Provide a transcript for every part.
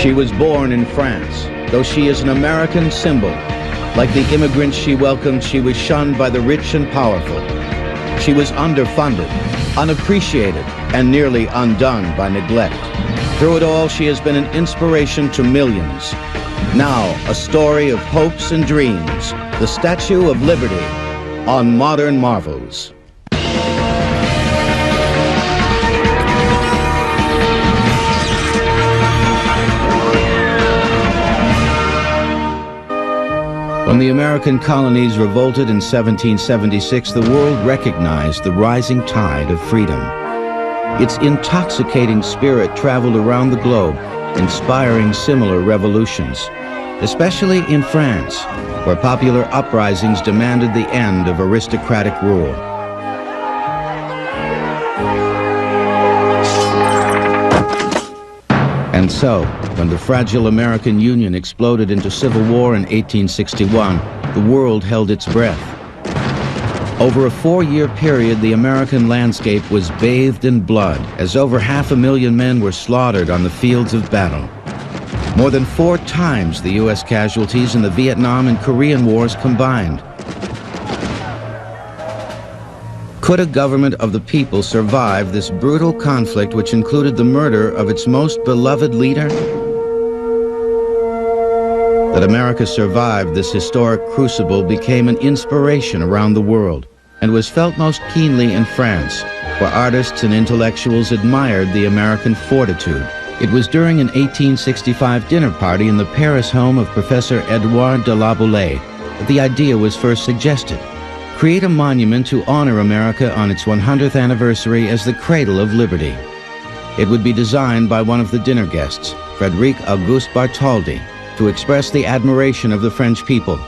She was born in France, though she is an American symbol. Like the immigrants she welcomed, she was shunned by the rich and powerful. She was underfunded, unappreciated, and nearly undone by neglect. Through it all, she has been an inspiration to millions. Now, a story of hopes and dreams, the Statue of Liberty on Modern Marvels. When the American colonies revolted in 1776, the world recognized the rising tide of freedom. Its intoxicating spirit traveled around the globe, inspiring similar revolutions, especially in France, where popular uprisings demanded the end of aristocratic rule. And so, when the fragile American Union exploded into civil war in 1861, the world held its breath. Over a 4-year period, the American landscape was bathed in blood, as over 500,000 men were slaughtered on the fields of battle. More than 4 times the U.S. casualties in the Vietnam and Korean Wars combined. Could a government of the people survive this brutal conflict, which included the murder of its most beloved leader? That America survived this historic crucible became an inspiration around the world, and was felt most keenly in France, where artists and intellectuals admired the American fortitude. It was during an 1865 dinner party in the Paris home of Professor Edouard de la Boulaye that the idea was first suggested. Create a monument to honor America on its 100th anniversary as the cradle of liberty. It would be designed by one of the dinner guests, Frédéric Auguste Bartholdi, to express the admiration of the French people.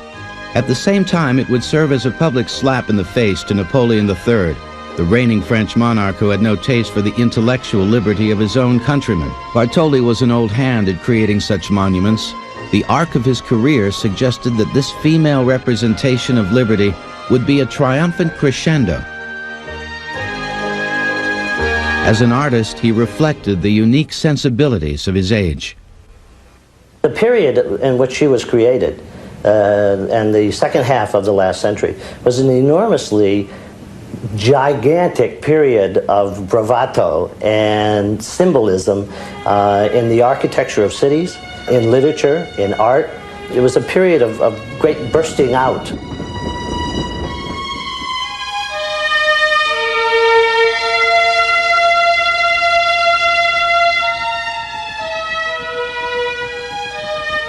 At the same time, it would serve as a public slap in the face to Napoleon III, the reigning French monarch who had no taste for the intellectual liberty of his own countrymen. Bartholdi was an old hand at creating such monuments. The arc of his career suggested that this female representation of liberty would be a triumphant crescendo. As an artist, he reflected the unique sensibilities of his age. The period in which she was created, and the second half of the last century, was an enormously gigantic period of bravado and symbolism in the architecture of cities, in literature, in art. It was a period of great bursting out.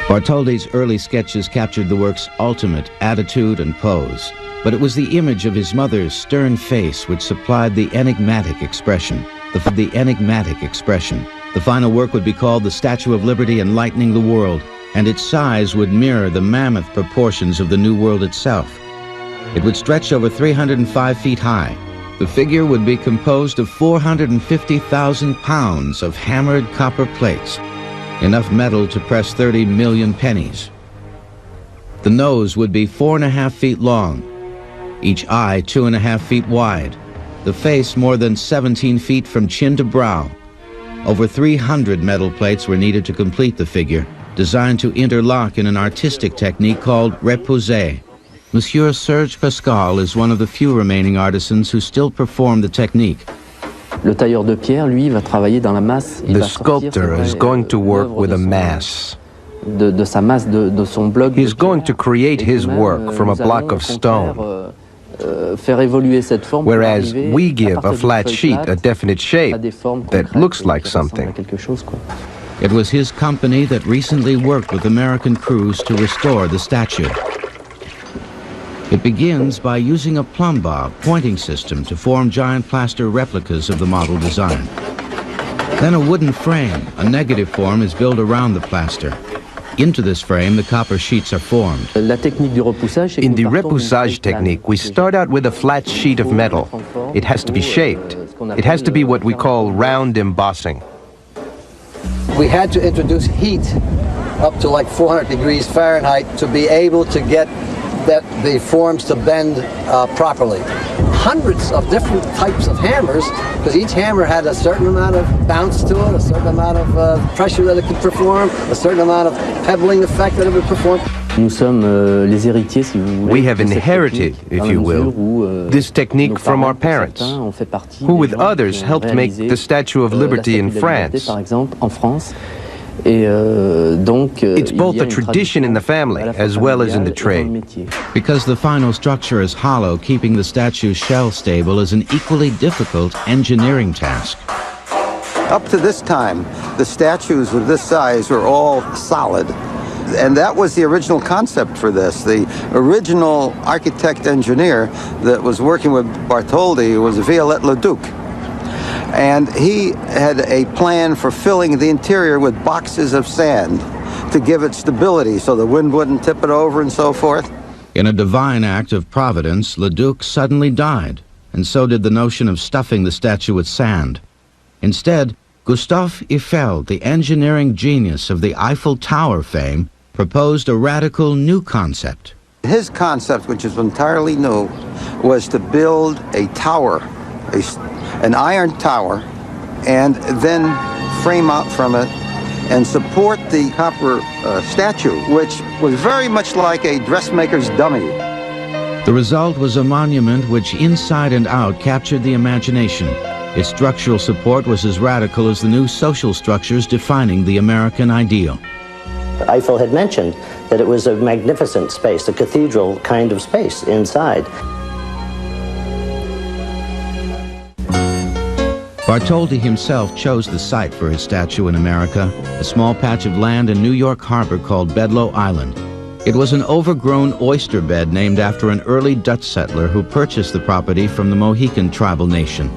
Bartholdi's early sketches captured the work's ultimate attitude and pose, but it was the image of his mother's stern face which supplied the enigmatic expression. The final work would be called The Statue of Liberty Enlightening the World, and its size would mirror the mammoth proportions of the New World itself. It would stretch over 305 feet high. The figure would be composed of 450,000 pounds of hammered copper plates, enough metal to press 30 million pennies. The nose would be 4.5 feet long, each eye 2.5 feet wide, the face more than 17 feet from chin to brow. Over 300 metal plates were needed to complete the figure, designed to interlock in an artistic technique called repoussé. Monsieur Serge Pascal is one of the few remaining artisans who still perform the technique. The sculptor is going to work with a mass. He's going to create his work from a block of stone. Whereas we give a flat sheet a definite shape that looks like something. It was his company that recently worked with American crews to restore the statue. It begins by using a plumb bob pointing system to form giant plaster replicas of the model design. Then a wooden frame, a negative form, is built around the plaster. Into this frame, the copper sheets are formed. In the repoussage technique, we start out with a flat sheet of metal. It has to be shaped. It has to be what we call round embossing. We had to introduce heat up to like 400 degrees Fahrenheit to be able to get the forms to bend properly. hundreds of different types of hammers, because each hammer had a certain amount of bounce to it, a certain amount of pressure that it could perform, a certain amount of pebbling effect that it would perform. We have inherited, if you will, this technique from our parents, who with others helped make the Statue of Liberty in France. It's both a tradition in the family as well as in the trade. Because the final structure is hollow, keeping the statue's shell stable is an equally difficult engineering task. Up to this time, the statues of this size were all solid. And that was the original concept for this. The original architect-engineer that was working with Bartholdi was Viollet-le-Duc. And he had a plan for filling the interior with boxes of sand to give it stability so the wind wouldn't tip it over and so forth. In a divine act of providence, Leduc suddenly died, and so did the notion of stuffing the statue with sand. Instead, Gustave Eiffel, the engineering genius of the Eiffel Tower fame, proposed a radical new concept. His concept, which is entirely new, was to build a tower, an iron tower, and then frame out from it and support the copper statue, which was very much like a dressmaker's dummy. The result was a monument which inside and out captured the imagination. Its structural support was as radical as the new social structures defining the American ideal. Eiffel had mentioned that it was a magnificent space, a cathedral kind of space inside. Bartholdi himself chose the site for his statue in America, a small patch of land in New York Harbor called Bedloe Island. It was an overgrown oyster bed named after an early Dutch settler who purchased the property from the Mohican tribal nation.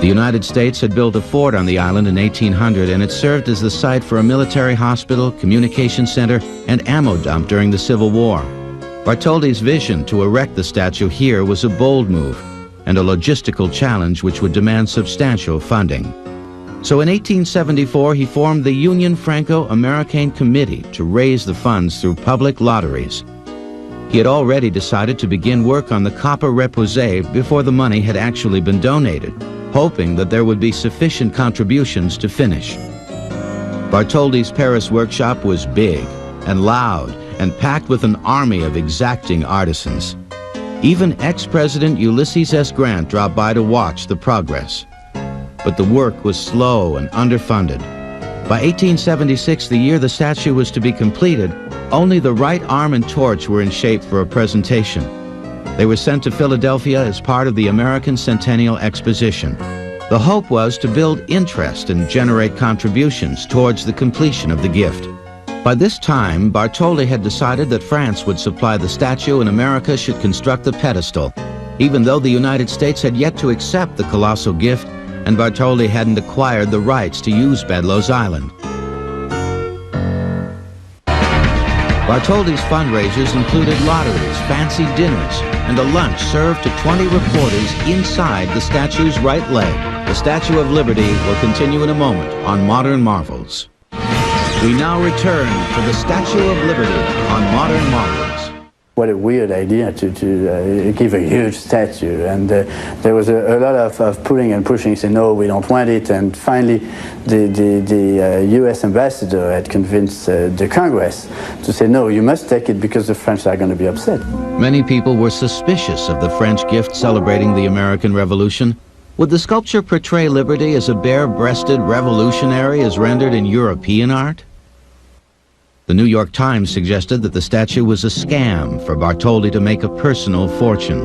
The United States had built a fort on the island in 1800, and it served as the site for a military hospital, communication center, and ammo dump during the Civil War. Bartholdi's vision to erect the statue here was a bold move and a logistical challenge which would demand substantial funding. So in 1874, he formed the Union Franco-American Committee to raise the funds through public lotteries. He had already decided to begin work on the copper repoussé before the money had actually been donated, hoping that there would be sufficient contributions to finish. Bartholdi's Paris workshop was big and loud and packed with an army of exacting artisans. Even ex-President Ulysses S. Grant dropped by to watch the progress. But the work was slow and underfunded. By 1876, the year the statue was to be completed, only the right arm and torch were in shape for a presentation. They were sent to Philadelphia as part of the American Centennial Exposition. The hope was to build interest and generate contributions towards the completion of the gift. By this time, Bartholdi had decided that France would supply the statue and America should construct the pedestal, even though the United States had yet to accept the colossal gift and Bartholdi hadn't acquired the rights to use Bedloe's Island. Bartholdi's fundraisers included lotteries, fancy dinners, and a lunch served to 20 reporters inside the statue's right leg. The Statue of Liberty will continue in a moment on Modern Marvels. We now return to the Statue of Liberty on Modern Marvels. What a weird idea to give a huge statue, and there was a lot of pulling and pushing, saying no, we don't want it, and finally the US ambassador had convinced the Congress to say no, you must take it because the French are going to be upset. Many people were suspicious of the French gift celebrating the American Revolution. Would the sculpture portray liberty as a bare-breasted revolutionary as rendered in European art? The New York Times suggested that the statue was a scam for Bartholdi to make a personal fortune.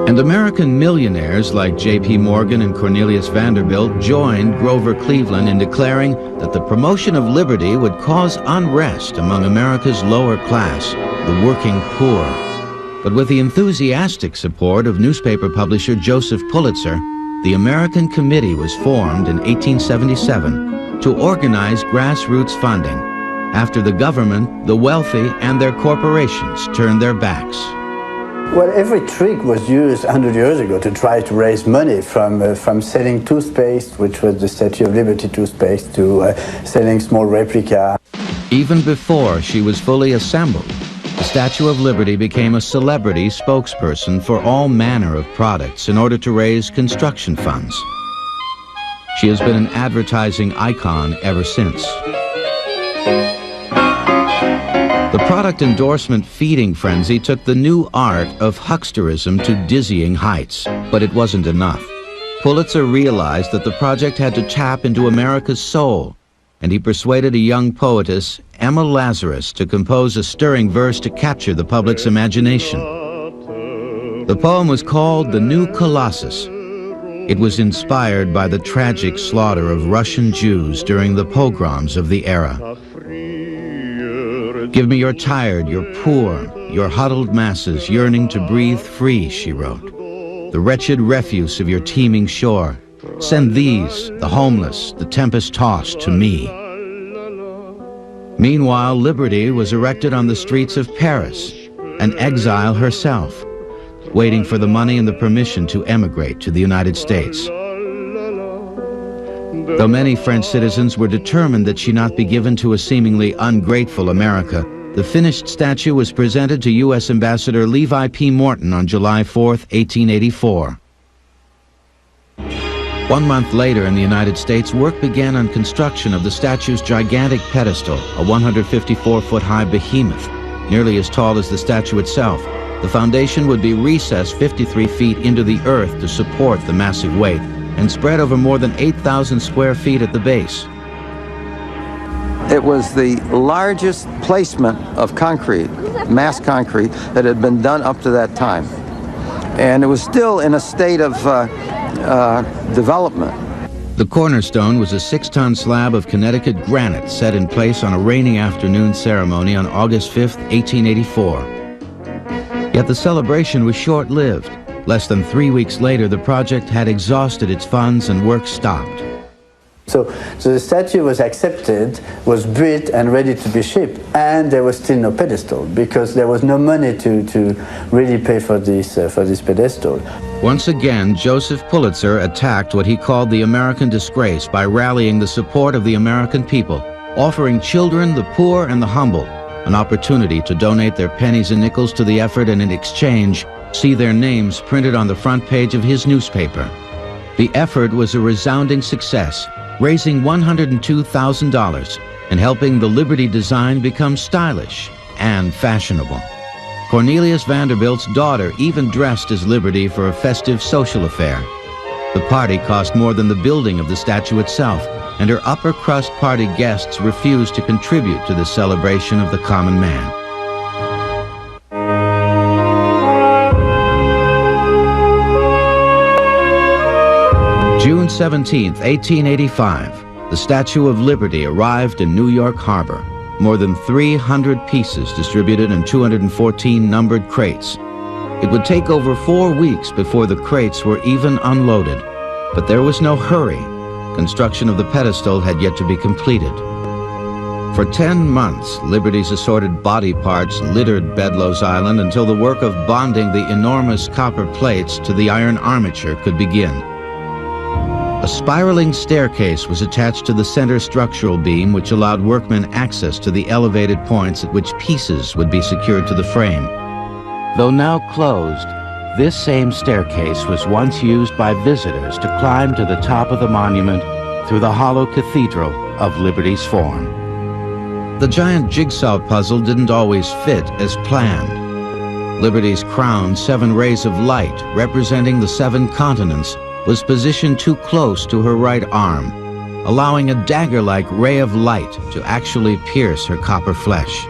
And American millionaires like J.P. Morgan and Cornelius Vanderbilt joined Grover Cleveland in declaring that the promotion of liberty would cause unrest among America's lower class, the working poor. But with the enthusiastic support of newspaper publisher Joseph Pulitzer, the American Committee was formed in 1877 to organize grassroots funding after the government, the wealthy, and their corporations turned their backs. Well, every trick was used 100 years ago to try to raise money, from selling toothpaste, which was the Statue of Liberty toothpaste, to selling small replica. Even before she was fully assembled, the Statue of Liberty became a celebrity spokesperson for all manner of products in order to raise construction funds. She has been an advertising icon ever since. The product endorsement feeding frenzy took the new art of hucksterism to dizzying heights, but it wasn't enough. Pulitzer realized that the project had to tap into America's soul, and he persuaded a young poetess, Emma Lazarus, to compose a stirring verse to capture the public's imagination. The poem was called The New Colossus. It was inspired by the tragic slaughter of Russian Jews during the pogroms of the era. Give me your tired, your poor, your huddled masses yearning to breathe free, she wrote. The wretched refuse of your teeming shore. Send these, the homeless, the tempest-tossed, to me. Meanwhile, Liberty was erected on the streets of Paris, an exile herself, waiting for the money and the permission to emigrate to the United States. Though many French citizens were determined that she not be given to a seemingly ungrateful America, the finished statue was presented to U.S. Ambassador Levi P. Morton on July 4, 1884. 1 month later in the United States, work began on construction of the statue's gigantic pedestal, a 154-foot-high behemoth, nearly as tall as the statue itself. The foundation would be recessed 53 feet into the earth to support the massive weight, and spread over more than 8,000 square feet at the base. It was the largest placement of concrete, mass concrete, that had been done up to that time. And it was still in a state of development. The cornerstone was a 6-ton slab of Connecticut granite set in place on a rainy afternoon ceremony on August 5, 1884. Yet the celebration was short-lived. Less than 3 weeks later, the project had exhausted its funds and work stopped. So the statue was accepted, was built and ready to be shipped, and there was still no pedestal because there was no money to really pay for this pedestal. Once again, Joseph Pulitzer attacked what he called the American disgrace by rallying the support of the American people, offering children, the poor, and the humble an opportunity to donate their pennies and nickels to the effort, and in exchange, see their names printed on the front page of his newspaper. The effort was a resounding success, raising $102,000 and helping the Liberty design become stylish and fashionable. Cornelius Vanderbilt's daughter even dressed as Liberty for a festive social affair. The party cost more than the building of the statue itself, and her upper-crust party guests refused to contribute to the celebration of the common man. June 17, 1885, the Statue of Liberty arrived in New York Harbor. More than 300 pieces distributed in 214 numbered crates. It would take over 4 weeks before the crates were even unloaded. But there was no hurry. Construction of the pedestal had yet to be completed. For 10 months, Liberty's assorted body parts littered Bedloe's Island until the work of bonding the enormous copper plates to the iron armature could begin. A spiraling staircase was attached to the center structural beam, which allowed workmen access to the elevated points at which pieces would be secured to the frame. Though now closed, this same staircase was once used by visitors to climb to the top of the monument through the hollow cathedral of Liberty's form. The giant jigsaw puzzle didn't always fit as planned. Liberty's crowned 7 rays of light, representing the 7 continents, was positioned too close to her right arm, allowing a dagger-like ray of light to actually pierce her copper flesh.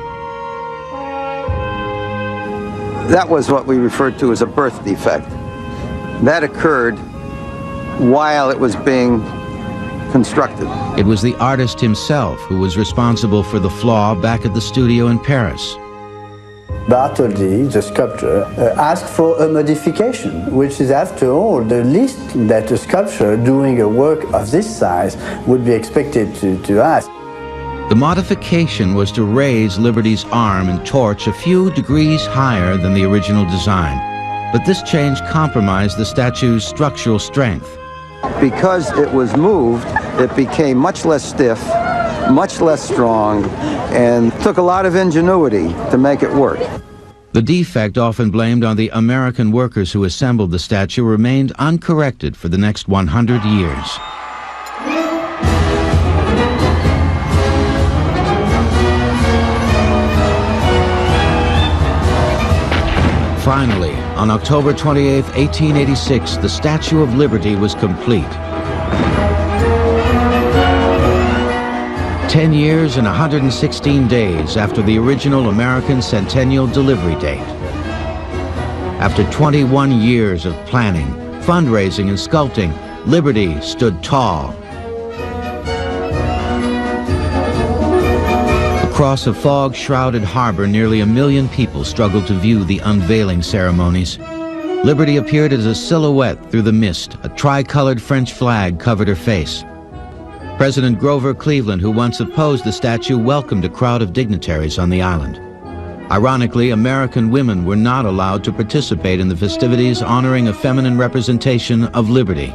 That was what we referred to as a birth defect. That occurred while it was being constructed. It was the artist himself who was responsible for the flaw back at the studio in Paris. Bartholdi, the sculptor, asked for a modification, which is, after all, the least that a sculptor doing a work of this size would be expected to ask. The modification was to raise Liberty's arm and torch a few degrees higher than the original design. But this change compromised the statue's structural strength. Because it was moved, it became much less stiff, much less strong, and took a lot of ingenuity to make it work. The defect, often blamed on the American workers who assembled the statue, remained uncorrected for the next 100 years. Finally, on October 28, 1886, the Statue of Liberty was complete. 10 years and 116 days after the original American centennial delivery date. After 21 years of planning, fundraising, and sculpting, Liberty stood tall. Across a fog-shrouded harbor, nearly 1 million people struggled to view the unveiling ceremonies. Liberty appeared as a silhouette through the mist. A tricolored French flag covered her face. President Grover Cleveland, who once opposed the statue, welcomed a crowd of dignitaries on the island. Ironically, American women were not allowed to participate in the festivities honoring a feminine representation of liberty.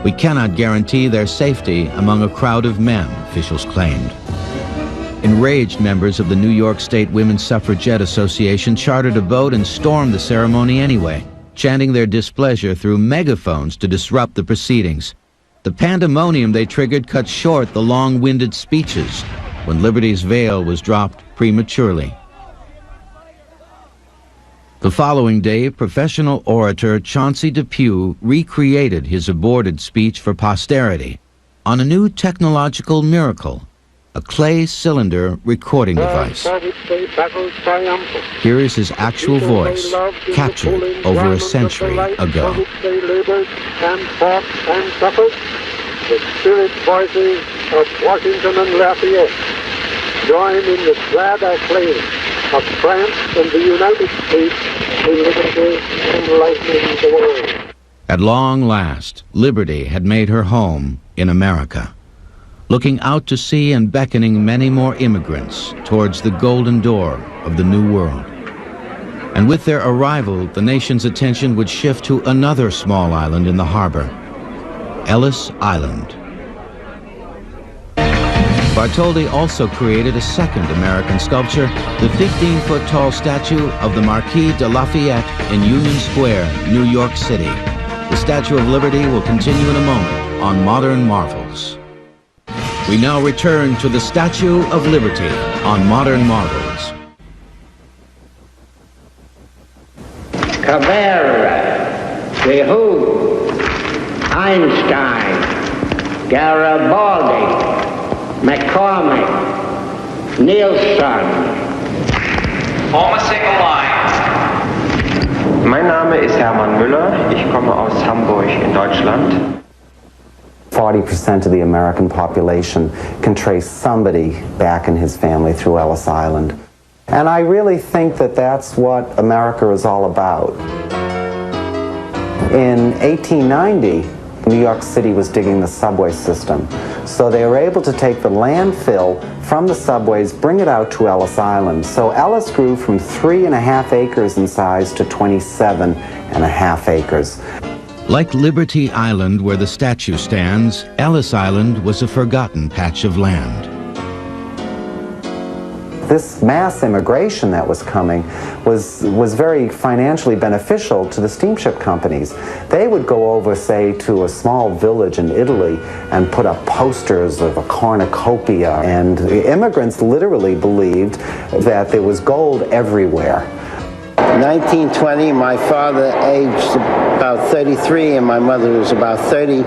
We cannot guarantee their safety among a crowd of men, officials claimed. Enraged members of the New York State Women's Suffragette Association chartered a boat and stormed the ceremony anyway, chanting their displeasure through megaphones to disrupt the proceedings. The pandemonium they triggered cut short the long-winded speeches when Liberty's veil was dropped prematurely. The following day, professional orator Chauncey Depew recreated his aborted speech for posterity on a new technological miracle, a clay cylinder recording device. Here is his actual voice, captured over a century ago. The spirit voices of Washington and Lafayette join in the glad acclaim of France and the United States in liberty enlightening the world. At long last, Liberty had made her home in America, looking out to sea and beckoning many more immigrants towards the golden door of the New World. And with their arrival, the nation's attention would shift to another small island in the harbor, Ellis Island. Bartholdi also created a second American sculpture, the 15-foot-tall statue of the Marquis de Lafayette in Union Square, New York City. The Statue of Liberty will continue in a moment on Modern Marvels. We now return to the Statue of Liberty on Modern Marvels. Cabrera, Behoud, Einstein, Garibaldi, McCormick, Nielsen. Form a single line. Mein Name ist Hermann Müller. Ich komme aus Hamburg in Deutschland. 40% of the American population can trace somebody back in his family through Ellis Island. And I really think that that's what America is all about. In 1890, New York City was digging the subway system. So they were able to take the landfill from the subways, bring it out to Ellis Island. So Ellis grew from 3.5 acres in size to 27.5 acres. Like Liberty Island, where the statue stands, Ellis Island was a forgotten patch of land. This mass immigration that was coming was very financially beneficial to the steamship companies. They would go over, say, to a small village in Italy and put up posters of a cornucopia, and the immigrants literally believed that there was gold everywhere. 1920, my father aged about 33 and my mother was about 30,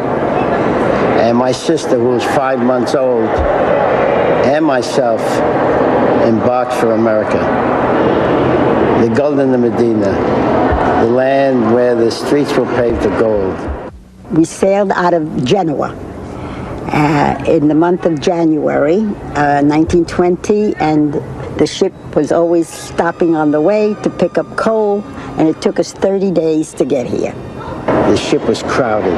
and my sister, who was 5 months old, and myself embarked for America. The Golden Medina, the land where the streets were paved with gold. We sailed out of Genoa in the month of January 1920, and the ship was always stopping on the way to pick up coal, and it took us 30 days to get here. The ship was crowded.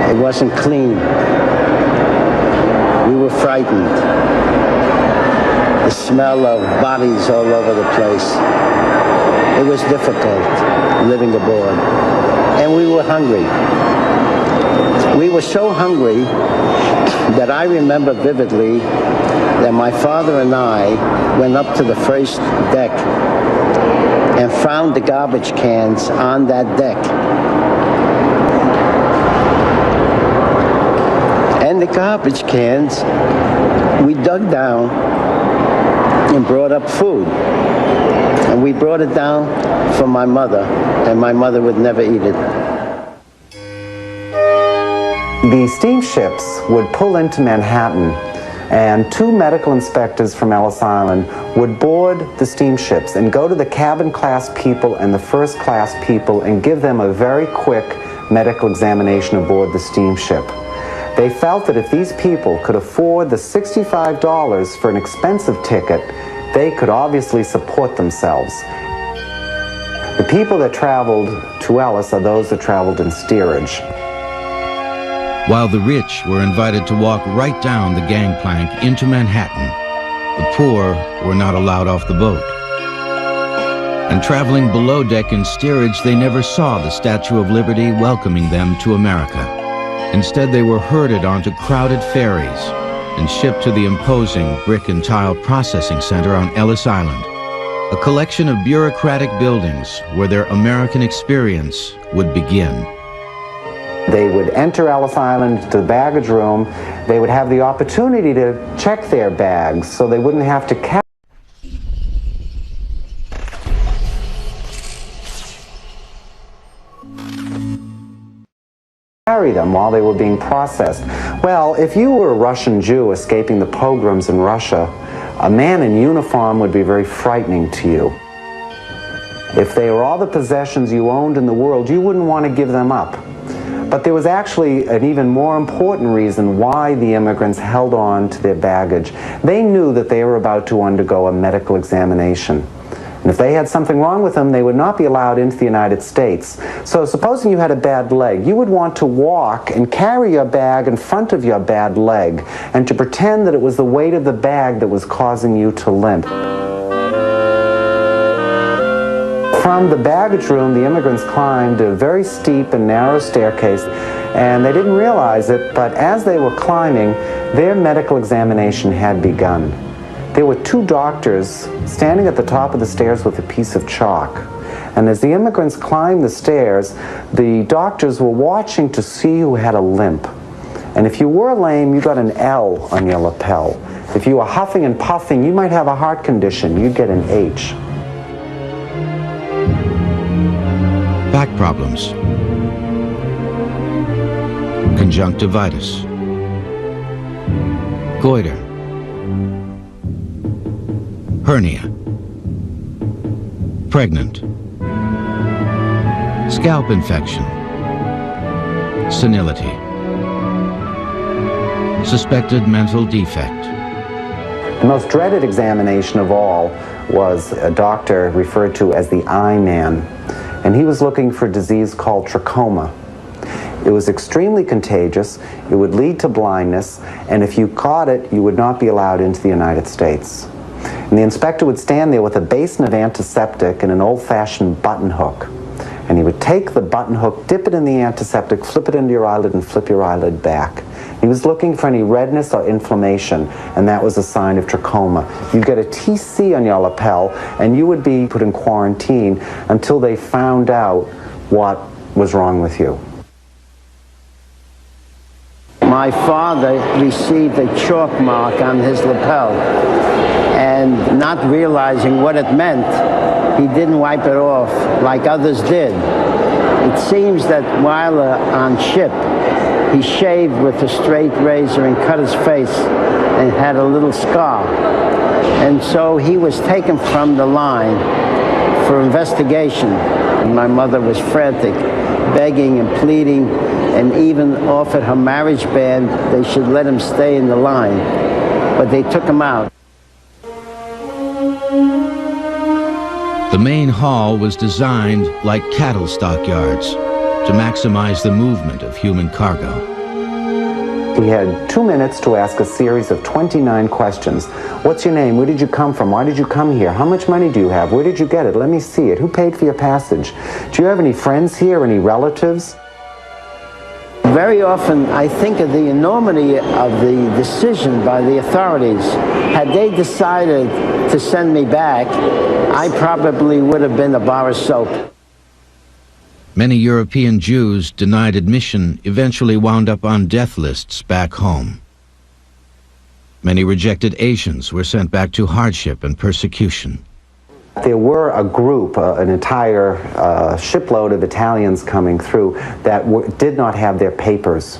It wasn't clean. We were frightened. The smell of bodies all over the place. It was difficult living aboard. And we were hungry. We were so hungry that I remember vividly that my father and I went up to the first deck and found the garbage cans on that deck. And the garbage cans, we dug down and brought up food. And we brought it down for my mother, and my mother would never eat it. The steamships would pull into Manhattan, and two medical inspectors from Ellis Island would board the steamships and go to the cabin class people and the first class people and give them a very quick medical examination aboard the steamship. They felt that if these people could afford the $65 for an expensive ticket, they could obviously support themselves. The people that traveled to Ellis are those that traveled in steerage. While the rich were invited to walk right down the gangplank into Manhattan, the poor were not allowed off the boat. And traveling below deck in steerage, they never saw the Statue of Liberty welcoming them to America. Instead, they were herded onto crowded ferries and shipped to the imposing brick and tile processing center on Ellis Island, a collection of bureaucratic buildings where their American experience would begin. They would enter Ellis Island to the baggage room. They would have the opportunity to check their bags so they wouldn't have to carry them while they were being processed. Well, if you were a Russian Jew escaping the pogroms in Russia, a man in uniform would be very frightening to you. If they were all the possessions you owned in the world, you wouldn't want to give them up. But there was actually an even more important reason why the immigrants held on to their baggage. They knew that they were about to undergo a medical examination. And if they had something wrong with them, they would not be allowed into the United States. So supposing you had a bad leg, you would want to walk and carry your bag in front of your bad leg and to pretend that it was the weight of the bag that was causing you to limp. From the baggage room, the immigrants climbed a very steep and narrow staircase, and they didn't realize it, but as they were climbing, their medical examination had begun. There were two doctors standing at the top of the stairs with a piece of chalk. And as the immigrants climbed the stairs, the doctors were watching to see who had a limp. And if you were lame, you got an L on your lapel. If you were huffing and puffing, you might have a heart condition. You'd get an H. Back problems, conjunctivitis, goiter, hernia, pregnant, scalp infection, senility, suspected mental defect. The most dreaded examination of all was a doctor referred to as the eye man. And he was looking for a disease called trachoma. It was extremely contagious, it would lead to blindness, and if you caught it, you would not be allowed into the United States. And the inspector would stand there with a basin of antiseptic and an old-fashioned button hook. And he would take the button hook, dip it in the antiseptic, flip it into your eyelid, and flip your eyelid back. He was looking for any redness or inflammation, and that was a sign of trachoma. You'd get a TC on your lapel, and you would be put in quarantine until they found out what was wrong with you. My father received a chalk mark on his lapel, and not realizing what it meant, he didn't wipe it off like others did. It seems that while on ship, he shaved with a straight razor and cut his face and had a little scar. And so he was taken from the line for investigation. And my mother was frantic, begging and pleading, and even offered her marriage band they should let him stay in the line. But they took him out. The main hall was designed like cattle stockyards to maximize the movement of human cargo. He had 2 minutes to ask a series of 29 questions. What's your name? Where did you come from? Why did you come here? How much money do you have? Where did you get it? Let me see it. Who paid for your passage? Do you have any friends here? Any relatives? Very often I think of the enormity of the decision by the authorities. Had they decided to send me back, I probably would have been a bar of soap. Many European Jews denied admission eventually wound up on death lists back home. Many rejected Asians were sent back to hardship and persecution. There were a group, an entire shipload of Italians coming through that did not have their papers.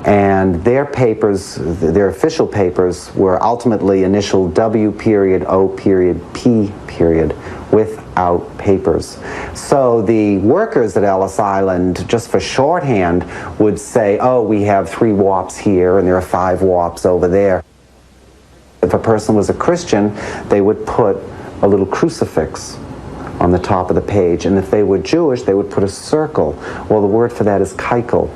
And their papers, their official papers, were ultimately initialed W period, O period, P period, without papers. So the workers at Ellis Island, just for shorthand, would say, oh, we have 3 WAPs here and there are 5 WAPs over there. If a person was a Christian, they would put a little crucifix on the top of the page, and if they were Jewish, they would put a circle. Well, the word for that is keikel.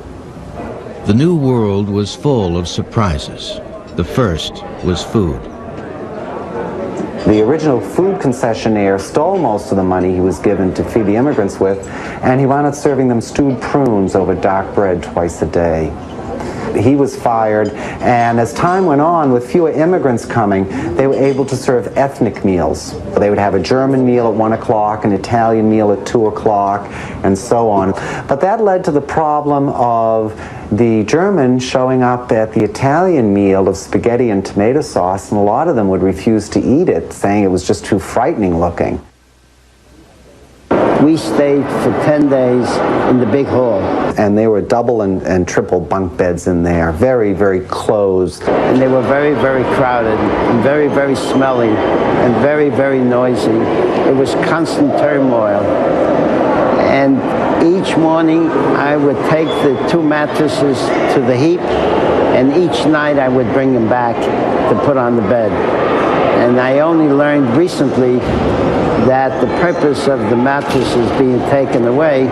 The new world was full of surprises. The first was food. The original food concessionaire stole most of the money he was given to feed the immigrants with, and he wound up serving them stewed prunes over dark bread twice a day. He was fired, and as time went on, with fewer immigrants coming, they were able to serve ethnic meals. They would have a German meal at 1 o'clock, an Italian meal at 2 o'clock, and so on. But that led to the problem of the Germans showing up at the Italian meal of spaghetti and tomato sauce, and a lot of them would refuse to eat it, saying it was just too frightening looking. We stayed for 10 days in the big hall. And there were double and triple bunk beds in there, very, very closed. And they were very, very crowded, and very, very smelly, and very, very noisy. It was constant turmoil. And each morning I would take the 2 mattresses to the heap, and each night I would bring them back to put on the bed. And I only learned recently that the purpose of the mattresses being taken away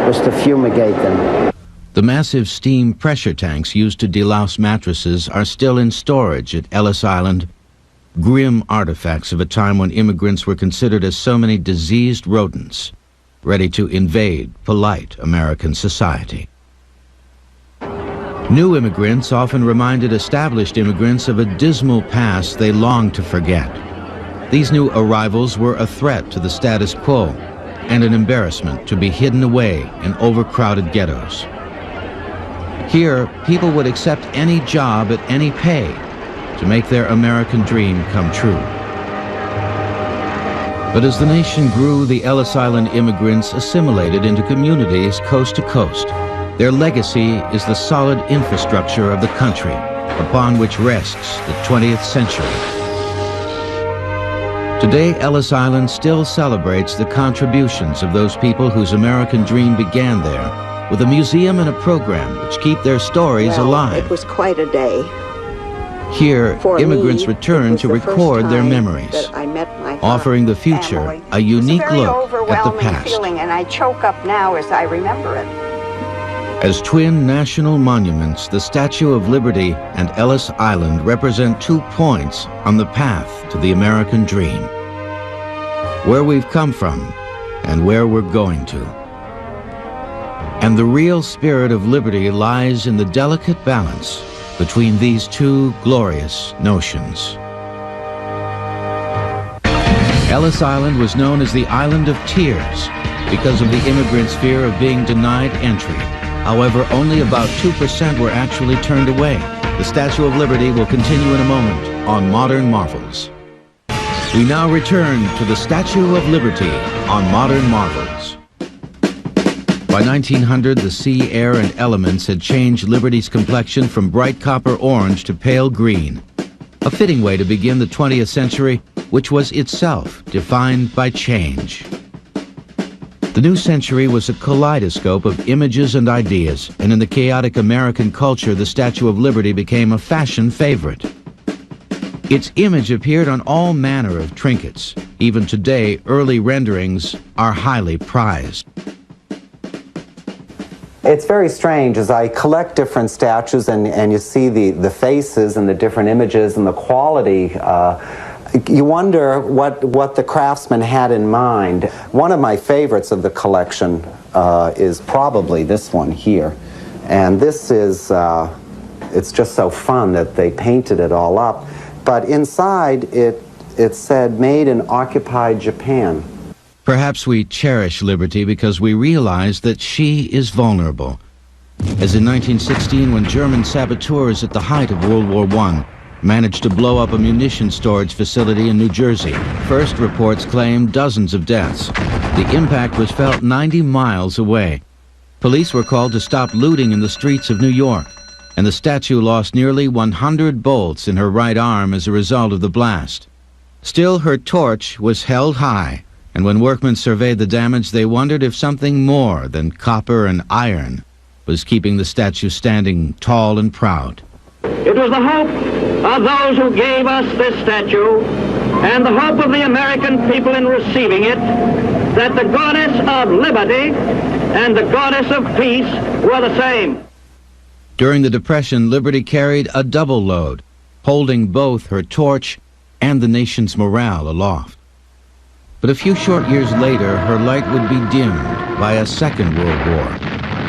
was to fumigate them. The massive steam pressure tanks used to delouse mattresses are still in storage at Ellis Island, grim artifacts of a time when immigrants were considered as so many diseased rodents, ready to invade polite American society. New immigrants often reminded established immigrants of a dismal past they longed to forget. These new arrivals were a threat to the status quo and an embarrassment to be hidden away in overcrowded ghettos. Here, people would accept any job at any pay to make their American dream come true. But as the nation grew, the Ellis Island immigrants assimilated into communities coast to coast. Their legacy is the solid infrastructure of the country upon which rests the 20th century. Today, Ellis Island still celebrates the contributions of those people whose American dream began there, with a museum and a program which keep their stories alive. It was quite a day. Here, immigrants return to record their memories, offering the future a unique look at the past. Feeling, and I choke up now as I remember it. As twin national monuments, the Statue of Liberty and Ellis Island represent 2 points on the path to the American dream. Where we've come from and where we're going to. And the real spirit of liberty lies in the delicate balance between these 2 glorious notions. Ellis Island was known as the Island of Tears because of the immigrants' fear of being denied entry. However, only about 2% were actually turned away. The Statue of Liberty will continue in a moment on Modern Marvels. We now return to the Statue of Liberty on Modern Marvels. By 1900, the sea, air, and elements had changed Liberty's complexion from bright copper orange to pale green. A fitting way to begin the 20th century, which was itself defined by change. The new century was a kaleidoscope of images and ideas, and in the chaotic American culture, the Statue of Liberty became a fashion favorite. Its image appeared on all manner of trinkets. Even today, early renderings are highly prized. It's very strange as I collect different statues and you see the faces and the different images and the quality. You wonder what the craftsman had in mind. One of my favorites of the collection is probably this one here. And this is, it's just so fun that they painted it all up. But inside, it said, made in occupied Japan. Perhaps we cherish liberty because we realize that she is vulnerable. As in 1916, when German saboteurs at the height of World War I managed to blow up a munitions storage facility in New Jersey. First reports claimed dozens of deaths. The impact was felt 90 miles away. Police were called to stop looting in the streets of New York, and the statue lost nearly 100 bolts in her right arm as a result of the blast. Still, her torch was held high, and when workmen surveyed the damage, they wondered if something more than copper and iron was keeping the statue standing tall and proud. It was the hope of those who gave us this statue and the hope of the American people in receiving it that the goddess of liberty and the goddess of peace were the same. During the Depression, Liberty carried a double load, holding both her torch and the nation's morale aloft. But a few short years later, her light would be dimmed by a Second World War.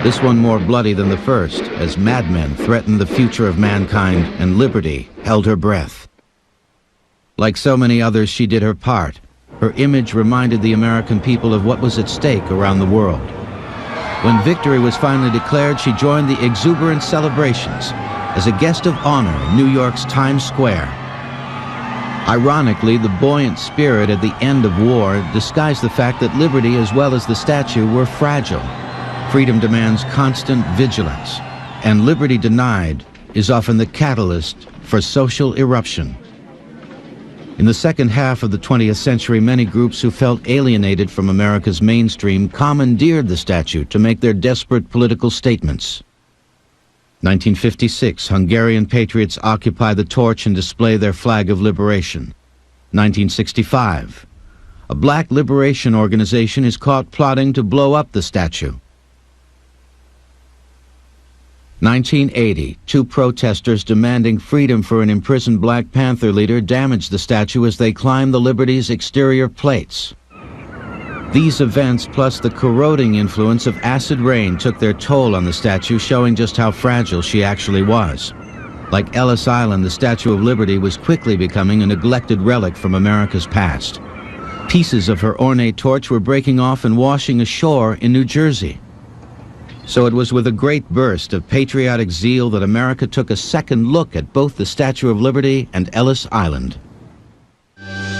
This one more bloody than the first, as madmen threatened the future of mankind and liberty held her breath. Like so many others, she did her part. Her image reminded the American people of what was at stake around the world. When victory was finally declared, she joined the exuberant celebrations as a guest of honor in New York's Times Square. Ironically, the buoyant spirit at the end of war disguised the fact that liberty as well as the statue were fragile. Freedom demands constant vigilance, and liberty denied is often the catalyst for social eruption. In the second half of the 20th century, many groups who felt alienated from America's mainstream commandeered the statue to make their desperate political statements. 1956, Hungarian patriots occupy the torch and display their flag of liberation. 1965, a black liberation organization is caught plotting to blow up the statue. 1980, two protesters demanding freedom for an imprisoned Black Panther leader damaged the statue as they climbed the Liberty's exterior plates. These events, plus the corroding influence of acid rain, took their toll on the statue, showing just how fragile she actually was. Like Ellis Island, the Statue of Liberty was quickly becoming a neglected relic from America's past. Pieces of her ornate torch were breaking off and washing ashore in New Jersey. So it was with a great burst of patriotic zeal that America took a second look at both the Statue of Liberty and Ellis Island.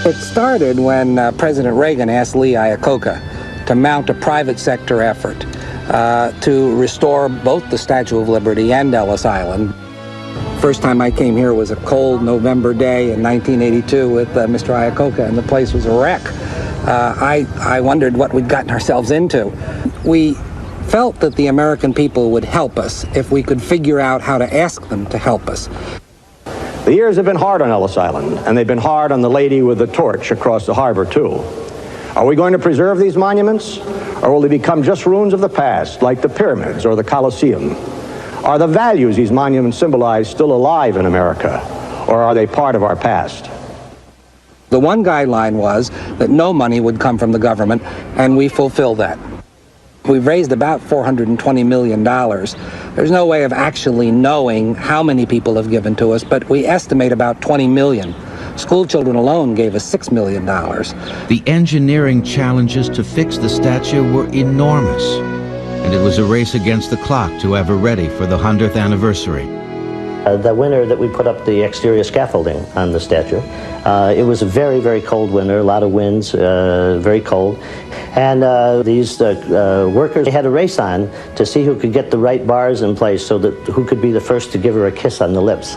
It started when President Reagan asked Lee Iacocca to mount a private sector effort to restore both the Statue of Liberty and Ellis Island. First time I came here was a cold November day in 1982 with Mr. Iacocca, and the place was a wreck. I wondered what we'd gotten ourselves into. We felt that the American people would help us if we could figure out how to ask them to help us. The years have been hard on Ellis Island, and they've been hard on the lady with the torch across the harbor, too. Are we going to preserve these monuments, or will they become just ruins of the past, like the pyramids or the Colosseum? Are the values these monuments symbolize still alive in America, or are they part of our past? The one guideline was that no money would come from the government, and we fulfill that. We've raised about $420 million. There's no way of actually knowing how many people have given to us, but we estimate about 20 million. School children alone gave us $6 million. The engineering challenges to fix the statue were enormous, and it was a race against the clock to have her ready for the 100th anniversary. The winter that we put up the exterior scaffolding on the statue, it was a very, very cold winter, a lot of winds, very cold. And these workers had a race on to see who could get the right bars in place so that who could be the first to give her a kiss on the lips.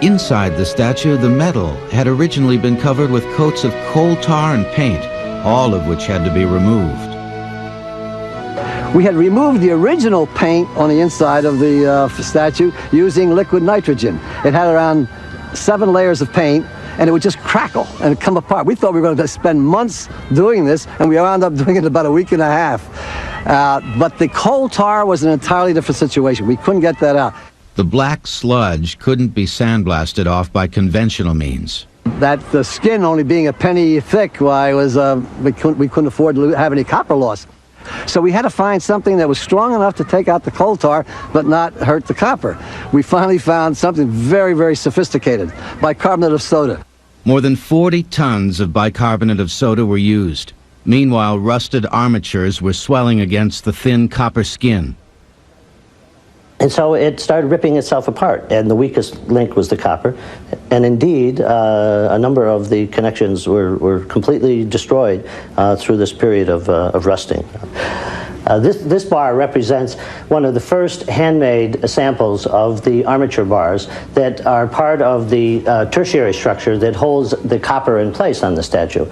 Inside the statue, the metal had originally been covered with coats of coal tar and paint, all of which had to be removed. We had removed the original paint on the inside of the statue using liquid nitrogen. It had around 7 layers of paint, and it would just crackle and come apart. We thought we were going to spend months doing this, and we wound up doing it in about a week and a half. But the coal tar was an entirely different situation. We couldn't get that out. The black sludge couldn't be sandblasted off by conventional means. That the skin only being a penny thick, why was we couldn't afford to have any copper loss. So we had to find something that was strong enough to take out the coal tar but not hurt the copper. We finally found something very, very sophisticated, bicarbonate of soda. More than 40 tons of bicarbonate of soda were used. Meanwhile, rusted armatures were swelling against the thin copper skin. And so it started ripping itself apart, and the weakest link was the copper. And indeed, a number of the connections were completely destroyed through this period of rusting. This bar represents one of the first handmade samples of the armature bars that are part of the tertiary structure that holds the copper in place on the statue.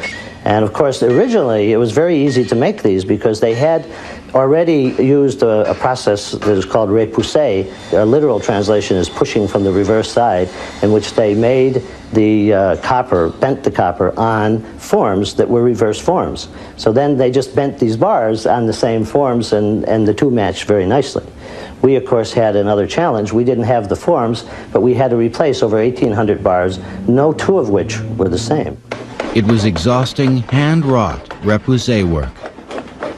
And of course, originally, it was very easy to make these because they had already used a process that is called repousser. A literal translation is pushing from the reverse side, in which they made the copper, bent the copper on forms that were reverse forms. So then they just bent these bars on the same forms, and the two matched very nicely. We, of course, had another challenge. We didn't have the forms, but we had to replace over 1,800 bars, no two of which were the same. It was exhausting, hand-wrought repousser work,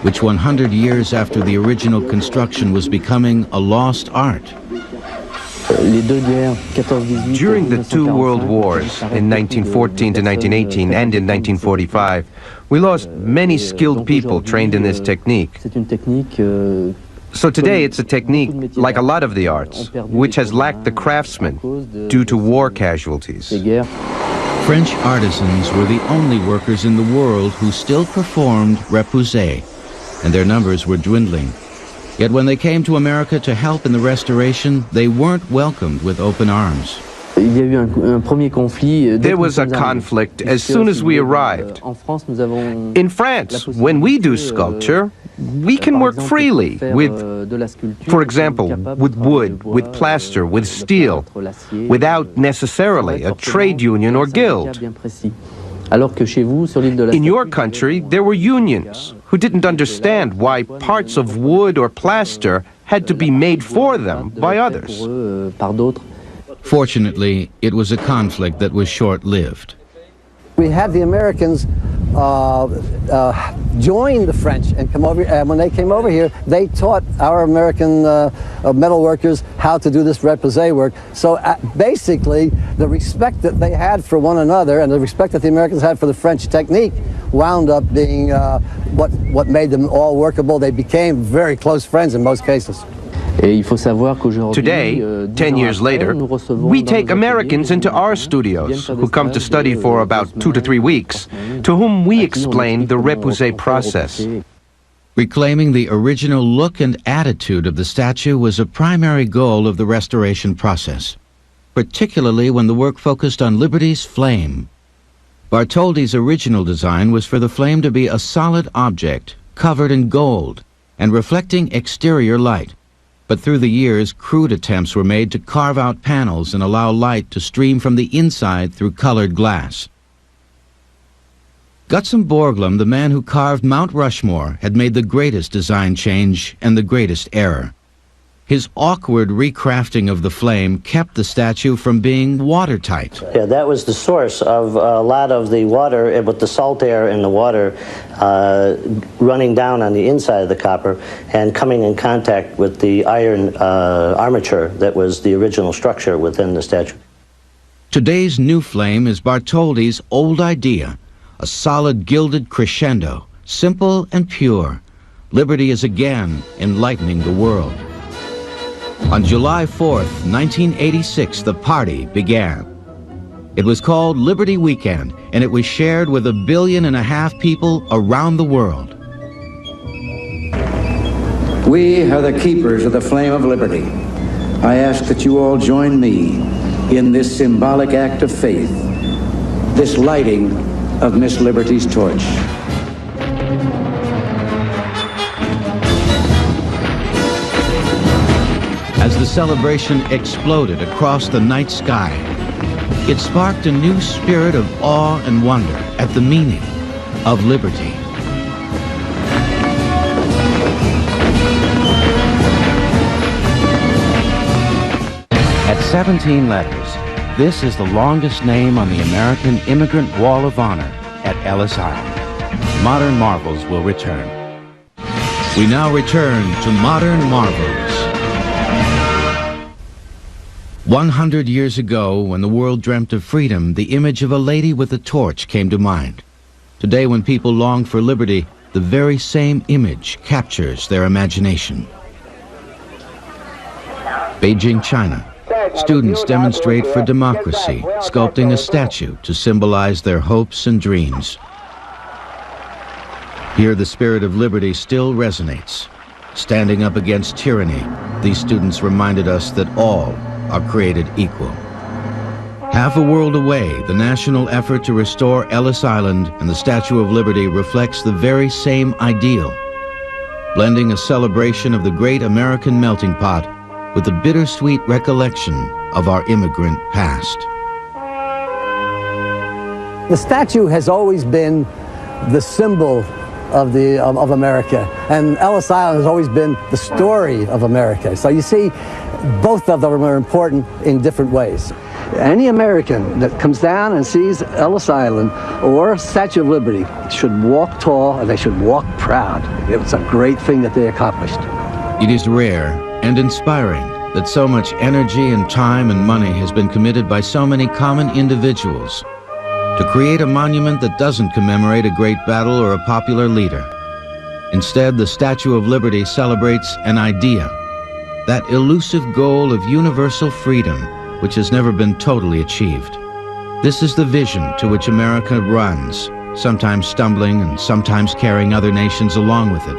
which 100 years after the original construction was becoming a lost art. During the two world wars, in 1914 to 1918 and in 1945, we lost many skilled people trained in this technique. So today it's a technique, like a lot of the arts, which has lacked the craftsmen due to war casualties. French artisans were the only workers in the world who still performed repousser, and their numbers were dwindling. Yet when they came to America to help in the restoration, they weren't welcomed with open arms. There was a conflict as soon as we arrived. In France, when we do sculpture, we can work freely with, for example, with wood, with plaster, with steel, without necessarily a trade union or guild. In your country, there were unions who didn't understand why parts of wood or plaster had to be made for them by others. Fortunately, it was a conflict that was short-lived. We had the Americans join the French and come over, and when they came over here, they taught our American metal workers how to do this repousser work. So basically, the respect that they had for one another and the respect that the Americans had for the French technique wound up being what made them all workable. They became very close friends in most cases. Today, 10 years later, we take Americans into our studios who come to study for about 2 to 3 weeks, to whom we explain the repousser process. Reclaiming the original look and attitude of the statue was a primary goal of the restoration process, particularly when the work focused on Liberty's flame. Bartholdi's original design was for the flame to be a solid object, covered in gold, and reflecting exterior light. But through the years, crude attempts were made to carve out panels and allow light to stream from the inside through colored glass. Gutzon Borglum, the man who carved Mount Rushmore, had made the greatest design change and the greatest error. His awkward recrafting of the flame kept the statue from being watertight. Yeah, that was the source of a lot of the water, with the salt air in the water running down on the inside of the copper and coming in contact with the iron armature that was the original structure within the statue. Today's new flame is Bartholdi's old idea, a solid gilded crescendo, simple and pure. Liberty is again enlightening the world. On July 4th, 1986, the party began. It was called Liberty Weekend, and it was shared with 1.5 billion people around the world. We are the keepers of the flame of liberty. I ask that you all join me in this symbolic act of faith, this lighting of Miss Liberty's torch. As the celebration exploded across the night sky, it sparked a new spirit of awe and wonder at the meaning of liberty. At 17 letters, this is the longest name on the American Immigrant Wall of Honor at Ellis Island. Modern Marvels will return. We now return to modern marvels. 100 years ago, when the world dreamt of freedom, the image of a lady with a torch came to mind. Today, when people long for liberty, the very same image captures their imagination. Beijing, China. Students demonstrate for democracy, sculpting a statue to symbolize their hopes and dreams. Here, the spirit of liberty still resonates. Standing up against tyranny, these students reminded us that all are created equal. Half a world away, the national effort to restore Ellis Island and the Statue of Liberty reflects the very same ideal, blending a celebration of the great American melting pot with the bittersweet recollection of our immigrant past. The statue has always been the symbol of America, and Ellis Island has always been the story of America. So you see, both of them are important in different ways. Any American that comes down and sees Ellis Island or Statue of Liberty should walk tall and they should walk proud. It's a great thing that they accomplished. It is rare and inspiring that so much energy and time and money has been committed by so many common individuals to create a monument that doesn't commemorate a great battle or a popular leader. Instead, the Statue of Liberty celebrates an idea, that elusive goal of universal freedom which has never been totally achieved. This is the vision to which America runs, sometimes stumbling and sometimes carrying other nations along with it.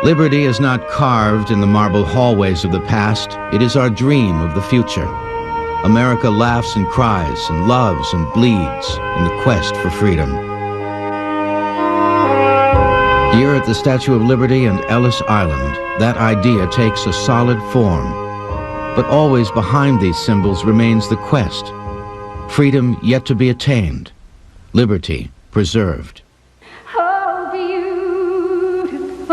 Liberty is not carved in the marble hallways of the past, it is our dream of the future. America laughs and cries and loves and bleeds in the quest for freedom. Here at the Statue of Liberty and Ellis Island, that idea takes a solid form. But always behind these symbols remains the quest. Freedom yet to be attained. Liberty preserved. How beautiful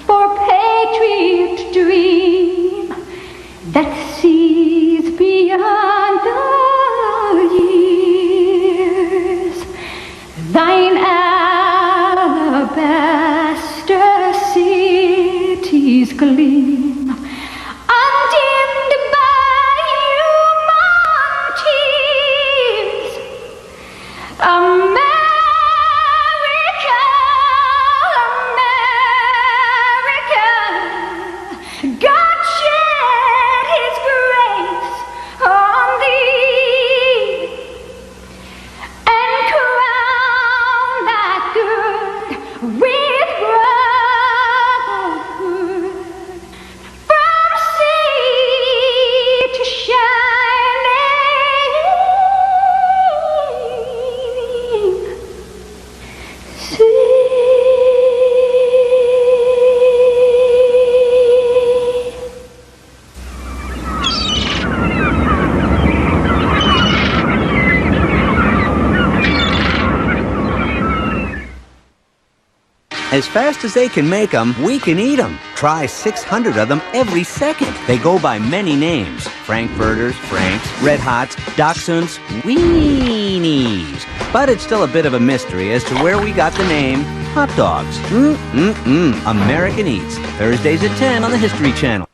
for patriot dream that sees beyond the years. Thine alabaster cities gleam, undimmed by human tears. America, America, God shed His grace on thee and crown that good with brotherhood. From sea to shining sea. As fast as they can make them, we can eat them. Try 600 of them every second. They go by many names. Frankfurters, Franks, Red Hots, Dachshunds, Weenies. But it's still a bit of a mystery as to where we got the name hot dogs. American Eats. Thursdays at 10 on the History Channel.